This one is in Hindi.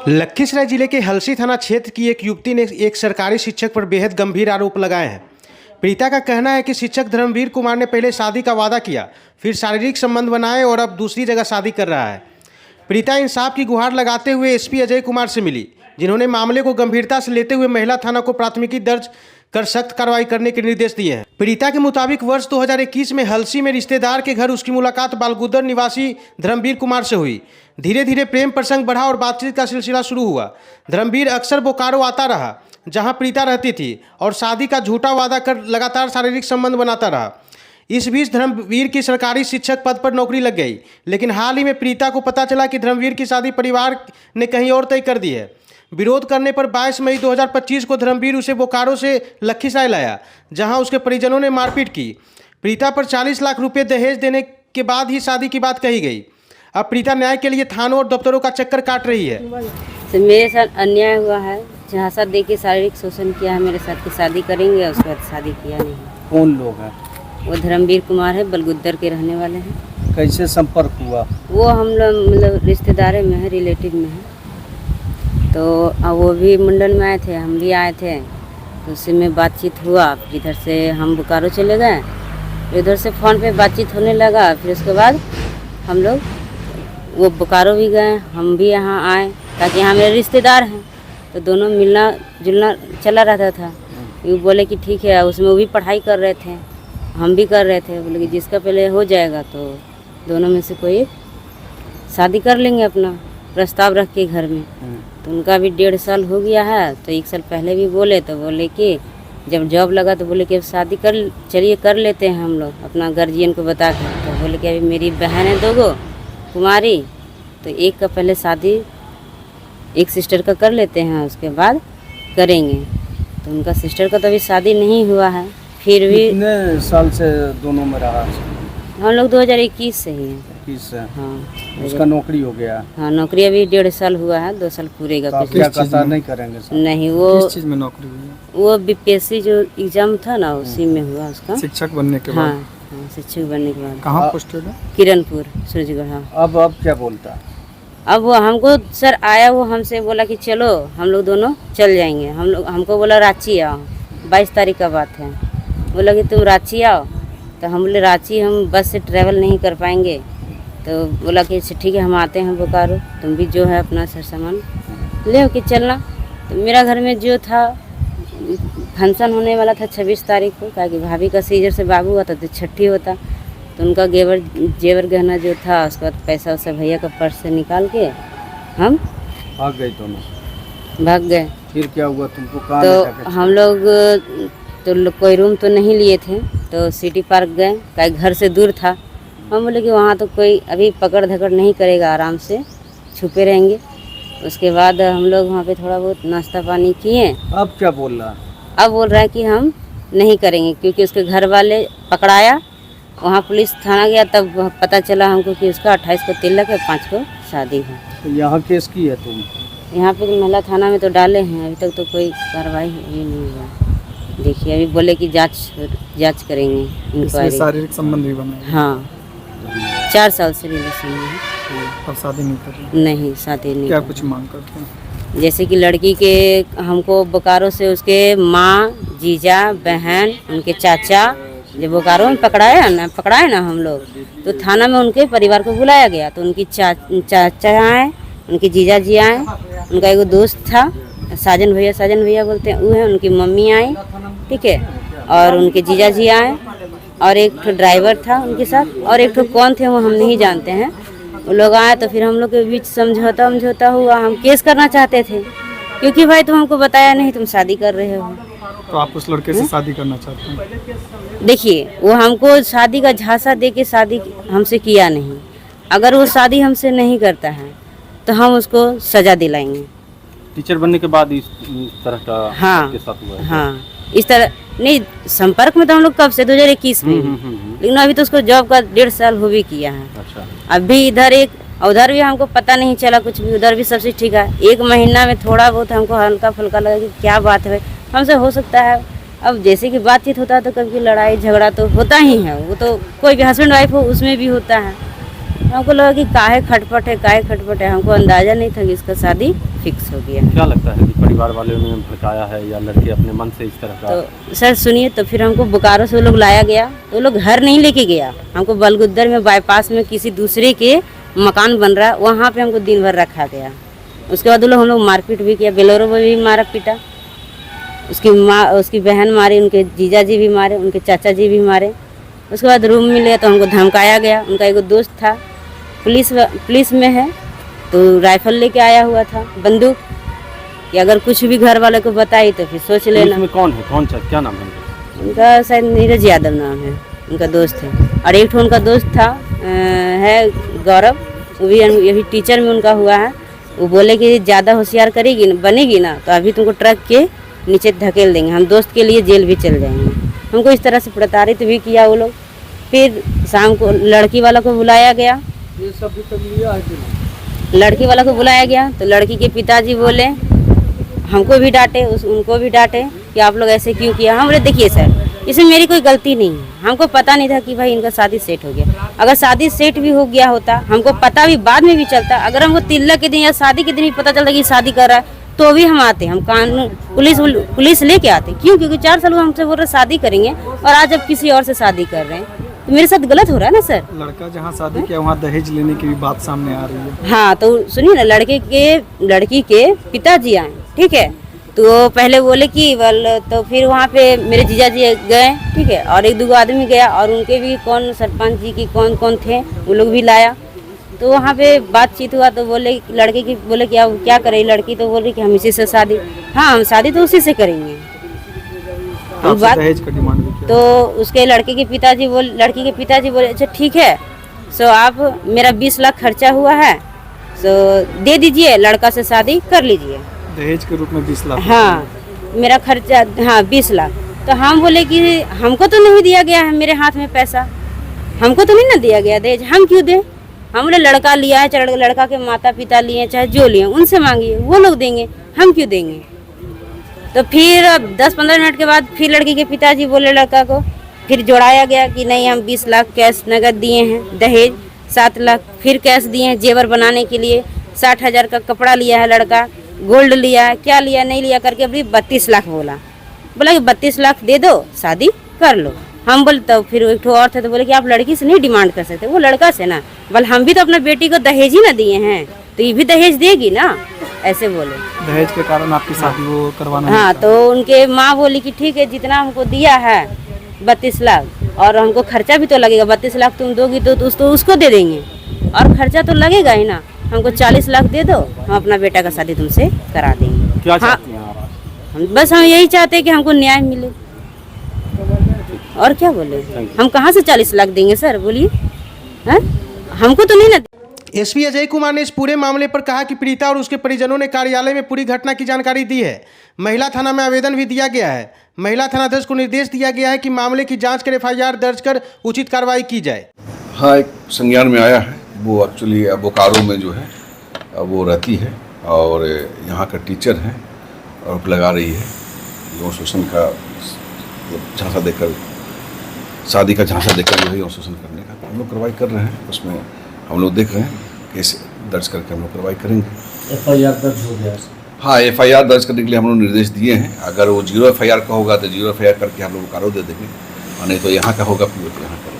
लखीसराय जिले के हलसी थाना क्षेत्र की एक युवती ने एक सरकारी शिक्षक पर बेहद गंभीर आरोप लगाए हैं। पीड़िता का कहना है कि शिक्षक धर्मवीर कुमार ने पहले शादी का वादा किया, फिर शारीरिक संबंध बनाए और अब दूसरी जगह शादी कर रहा है। पीड़िता इंसाफ की गुहार लगाते हुए एसपी अजय कुमार से मिली, जिन्होंने मामले को गंभीरता से लेते हुए महिला थाना को प्राथमिकी दर्ज कर सख्त कार्रवाई करने के निर्देश दिए हैं। पीड़िता के मुताबिक वर्ष 2021 में हलसी में रिश्तेदार के घर उसकी मुलाकात बालगुदर निवासी धर्मवीर कुमार से हुई। धीरे धीरे प्रेम प्रसंग बढ़ा और बातचीत का सिलसिला शुरू हुआ। धर्मवीर अक्सर बोकारो आता रहा, जहां पीड़िता रहती थी, और शादी का झूठा वादा कर लगातार शारीरिक संबंध बनाता रहा। इस बीच धर्मवीर की सरकारी शिक्षक पद पर नौकरी लग गई, लेकिन हाल ही में पीड़िता को पता चला कि धर्मवीर की शादी परिवार ने कहीं और तय कर दी है। विरोध करने पर 22 मई 2025 को धर्मवीर उसे बोकारो से लखीसराय लाया, जहां उसके परिजनों ने मारपीट की। पीड़िता पर 40 लाख रुपए दहेज देने के बाद ही शादी की बात कही गई। अब पीड़िता न्याय के लिए थानों और दफ्तरों का चक्कर काट रही है। मेरे साथ अन्याय हुआ है, झांसा दे के शारीरिक शोषण किया है मेरे साथ, कि शादी करेंगे, उसके बाद शादी किया नहीं। कौन लोग हैं? वो धर्मवीर कुमार है, बलगुद्दर के रहने वाले हैं। कैसे संपर्क हुआ? वो हम लोग मतलब रिश्तेदार में है, रिलेटिव में है। तो वो भी मंडल में आए थे, हम भी आए थे, तो उसी में बातचीत हुआ। फिर इधर से हम बोकारो चले गए, इधर से फ़ोन पे बातचीत होने लगा। फिर उसके बाद हम लोग वो बोकारो भी गए, हम भी यहाँ आए, ताकि यहाँ मेरे रिश्तेदार हैं, तो दोनों मिलना जुलना चला रहता था। वो बोले कि ठीक है, उसमें वो भी पढ़ाई कर रहे थे, हम भी कर रहे थे। बोले कि जिसका पहले हो जाएगा तो दोनों में से कोई शादी कर लेंगे, अपना प्रस्ताव रख के घर में। तो उनका भी 1.5 साल हो गया है, तो 1 साल पहले भी बोले, तो बोले कि जब जॉब लगा तो बोले कि अब शादी कर चलिए कर लेते हैं हम लोग, अपना गार्जियन को बता के। तो बोले कि अभी मेरी बहन है 2 कुमारी, तो एक का पहले शादी एक सिस्टर का कर लेते हैं, उसके बाद करेंगे। तो उनका सिस्टर का तो अभी शादी नहीं हुआ है। फिर भी कितने साल से दोनों में रहा? हम लोग 2021 से ही हैं। 21 से? हाँ। उसका नौकरी हो गया? हाँ, नौकरी अभी 1.5 साल हुआ है, 2 साल पूरेगा। तो क्या कहता नहीं करेंगे सर? नहीं, वो किस चीज में नौकरी हुई है? वो बीपीएससी जो एग्जाम था ना, उसी में हुआ उसका। शिक्षक बनने के बाद? हाँ, शिक्षक बनने के बाद। कहाँ पोस्टेड है? किरणपुर, सूरजगढ़। हाँ। अब क्या बोलता? अब वो हमको सर आया, वो हमसे बोला कि चलो हम लोग दोनों चल जाएंगे। हमको बोला रांची आओ, 22 तारीख का बात है। बोला कि तुम रांची आओ, तो हम बोले रांची हम बस से ट्रैवल नहीं कर पाएंगे। तो बोला कि ठीक है, हम आते हैं बोकारो, तुम भी जो है अपना सर सामान ले के चलना। तो मेरा घर में जो था फंक्शन होने वाला था 26 तारीख को, क्या कि भाभी का सीजर से बाबू हुआ था, तो छठी होता। तो उनका जेवर गहना जो था, उसके बाद पैसा वैसा भैया का पर्स से निकाल के हम भाग गए दोनों? भाग गए। फिर क्या हुआ तुमको? कहाँ तो हम लोग तो कोई रूम तो नहीं लिए थे, तो सिटी पार्क गए, क्या घर से दूर था। हम बोले कि वहाँ तो कोई अभी पकड़ धकड़ नहीं करेगा, आराम से छुपे रहेंगे। उसके बाद हम लोग वहाँ पे थोड़ा बहुत नाश्ता पानी किए। अब क्या बोल रहा? अब बोल रहा है कि हम नहीं करेंगे, क्योंकि उसके घर वाले पकड़ाया, वहाँ पुलिस थाना गया, तब पता चला हमको कि उसका 28 को तिलक है, 5 को शादी है। तो यहाँ केस की है तुम? यहाँ पे महिला थाना में तो डाले हैं, अभी तक तो कोई कार्रवाई ही नहीं हुआ। देखिए, अभी बोले कि जांच करेंगे, इंक्वायरी। शारीरिक संबंध भी बना? हाँ, 4 साल से रिलेशन में है। अब शादी नहीं कर रही? नहीं, शादी नहीं। क्या कुछ मांग करते हैं? जैसे कि लड़की के हमको बोकारो से उसके माँ, जीजा, बहन, उनके चाचा, जब बोकारो में पकड़ाए ना हम लोग, तो थाना में उनके परिवार को बुलाया गया। तो उनकी चाचा आए, उनके जीजा जी आए, उनका एक दोस्त था साजन भैया बोलते हैं, वो है, उनकी मम्मी आई, ठीक है, और उनके जीजा जी आए, और एक तो ड्राइवर था उनके साथ, और एक तो कौन थे वो हम नहीं जानते हैं। वो लोग आए, तो फिर हम लोग के बीच समझौता हुआ। हम केस करना चाहते थे, क्योंकि भाई तुम हमको बताया नहीं, तुम शादी कर रहे हो। तो आप उस लड़के से शादी करना चाहते हैं? देखिए, वो हमको शादी का झांसा दे के शादी हमसे किया नहीं। अगर वो शादी हमसे नहीं करता है तो हम उसको सजा दिलाएंगे। टीचर बनने के बाद इस तरह का हाँ, साथ हुआ है? हाँ, इस तरह नहीं, संपर्क में तो हम लोग कब से 2021 में, लेकिन अभी तो उसको जॉब का 1.5 साल हो भी किया है। अच्छा। अभी उधर भी हमको पता नहीं चला कुछ भी, उधर भी सबसे ठीक है। 1 महीना में थोड़ा बहुत हमको हल्का फुल्का लगा कि क्या बात है, हमसे हो सकता है। अब जैसे कि बातचीत होता है तो कभी लड़ाई झगड़ा तो होता ही है, वो तो कोई भी हस्बैंड वाइफ हो उसमें भी होता है। हमको लगा कि काहे खटपट है, हमको अंदाज़ा नहीं था कि इसका शादी फिक्स हो गया है। क्या लगता है कि परिवार वालों ने भड़काया है या लड़के अपने मन से इस तरह का? तो सर सुनिए, तो फिर हमको बोकारो से वो लोग लाया गया, तो वो लोग घर नहीं लेके गया, हमको बलगुद्दर में बाईपास में किसी दूसरे के मकान बन रहा है, वहाँ पे हमको दिन भर रखा गया। उसके बाद वो लोग हम लोग मारपीट भी किया, बेलोरो में भी मारा पीटा, उसकी माँ उसकी बहन मारी, उनके जीजा जी भी मारे, उनके चाचा जी भी मारे। उसके बाद रूम मिले तो हमको धमकाया गया। उनका एक दोस्त था पुलिस में है, तो राइफल लेके आया हुआ था, बंदूक, कि अगर कुछ भी घर वाले को बताई तो फिर सोच लेना। में कौन है, कौन सा, क्या नाम है उनका? उनका शायद नीरज यादव नाम है, उनका दोस्त है। और एक उनका दोस्त था है गौरव, वो भी यही टीचर में उनका हुआ है। वो बोले कि ज़्यादा होशियार करेगी ना, बनेगी ना, तो अभी तुमको ट्रक के नीचे धकेल देंगे, हम दोस्त के लिए जेल भी चल जाएंगे। हमको इस तरह से प्रताड़ित भी किया वो लोग। फिर शाम को लड़की वाला को बुलाया गया, ये सब भी तो लिया है कि नहीं? लड़की वाला को बुलाया गया तो लड़की के पिताजी बोले, हमको भी डांटे, उनको भी डांटे कि आप लोग ऐसे क्यों किया। हम बोले देखिए सर, इसमें मेरी कोई गलती नहीं है, हमको पता नहीं था कि भाई इनका शादी सेट हो गया। अगर शादी सेट भी हो गया होता, हमको पता भी बाद में भी चलता, अगर हमको तिलक के दिन या शादी के दिन भी पता चलता कि शादी कर रहा है, तो भी हम आते, हम कानून पुलिस लेके आते। क्यों? क्योंकि 4 साल वो हमसे बोल रहे शादी करेंगे और आज अब किसी और से शादी कर रहे हैं, तो मेरे साथ गलत हो रहा है ना सर। लड़का जहाँ शादी किया वहाँ दहेज लेने की भी बात सामने आ रही है। हाँ, तो सुनिए ना, लड़की के पिताजी आए, ठीक है, तो पहले बोले कि तो फिर वहाँ पे मेरे जीजा जी गए, ठीक है, और 1-2 आदमी गया, और उनके भी कौन सरपंच जी की कौन थे, वो लोग भी लाया। तो वहाँ पे बातचीत हुआ तो बोले, लड़के की बोले कि अब क्या करे लड़की, तो बोल रही कि हम इसी से शादी, हाँ हम शादी तो उसी से करेंगे। आपसे दहेज का डिमांड भी किया। तो उसके लड़की के पिताजी बोले अच्छा ठीक है, सो आप मेरा 20 लाख खर्चा हुआ है, सो दे दीजिए, लड़का से शादी कर लीजिए। दहेज के रूप में 20 लाख? हाँ, मेरा खर्चा, हाँ 20 लाख। तो हम बोले कि हमको तो नहीं दिया गया है, मेरे हाथ में पैसा हमको तो नहीं ना दिया गया दहेज, हम क्यों दें। हम बोले लड़का लिया है, चाहे लड़का के माता पिता लिए, चाहे जो लिए, उनसे मांगिए, वो लोग देंगे, हम क्यों देंगे। तो फिर 10-15 मिनट के बाद फिर लड़की के पिताजी बोले लड़का को, फिर जोड़ाया गया कि नहीं हम 20 लाख कैश नगद दिए हैं, दहेज 7 लाख फिर कैश दिए हैं जेवर बनाने के लिए, 60,000 का कपड़ा लिया है लड़का, गोल्ड लिया है, क्या लिया नहीं लिया करके अभी 32 लाख बोला कि 32 लाख दे दो, शादी कर लो। हम बोले, तो फिर एक और थे तो बोले कि आप लड़की से नहीं डिमांड कर सकते, वो लड़का से ना, बोले हम भी तो अपना बेटी को दहेज ही ना दिए हैं, तो ये भी दहेज देगी ना, ऐसे बोले। दहेज के कारण आपकी शादी वो करवाना? हाँ, तो उनके माँ बोली कि ठीक है, जितना हमको दिया है 32 लाख, और हमको खर्चा भी तो लगेगा, 32 लाख तुम दोगी तो उसको दे देंगे, और खर्चा तो लगेगा ही ना, हमको 40 लाख दे दो, हम अपना बेटा का शादी तुमसे करा देंगे। क्या चाहती हैं आप? बस हम यही चाहते हैं कि हमको न्याय मिले, और क्या बोले, हम कहाँ से 40 लाख देंगे सर, बोलिए, हमको तो नहीं ना। एसपी अजय कुमार ने इस पूरे मामले पर कहा कि पीड़िता और उसके परिजनों ने कार्यालय में पूरी घटना की जानकारी दी है। महिला थाना में आवेदन भी दिया गया है। महिला थानाध्यक्ष को निर्देश दिया गया है कि मामले की जांच कर FIR दर्ज कर उचित कार्रवाई की जाए। हाँ, एक संज्ञान में आया है, वो एक्चुअली बोकारो में जो है वो रहती है और यहाँ का टीचर है और लगा रही है यौन शोषण का झांसा देकर, शादी का झांसा देकर जो है यौन शोषण करने का। हम लोग कार्रवाई कर रहे हैं, उसमें हम लोग देख रहे हैं, केस दर्ज करके हम लोग कार्रवाई करेंगे। FIR दर्ज हो गया? हाँ, FIR दर्ज करने के लिए हम लोग निर्देश दिए हैं। अगर वो 0 FIR का होगा तो 0 FIR करके हम लोग कारो दे देंगे, और नहीं तो यहाँ का होगा फिर यहाँ का